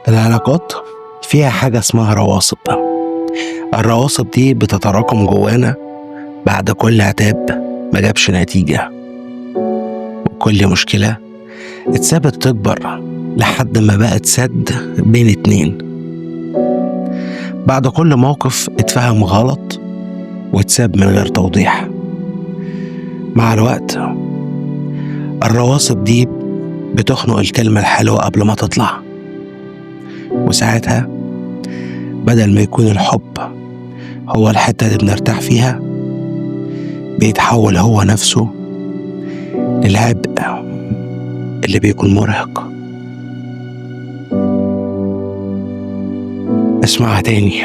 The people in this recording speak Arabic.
العلاقات فيها حاجة اسمها رواسب. الرواسب دي بتتراكم جوانا بعد كل عتاب ما جابش نتيجة، وكل مشكلة اتسابت تكبر لحد ما بقت سد بين اتنين. بعد كل موقف اتفهم غلط واتساب من غير توضيح. مع الوقت الرواسب دي بتخنق الكلمة الحلوة قبل ما تطلع، وساعتها بدل ما يكون الحب هو الحتة اللي بنرتاح فيها، بيتحول هو نفسه للعبء اللي بيكون مرهق. اسمعها تاني: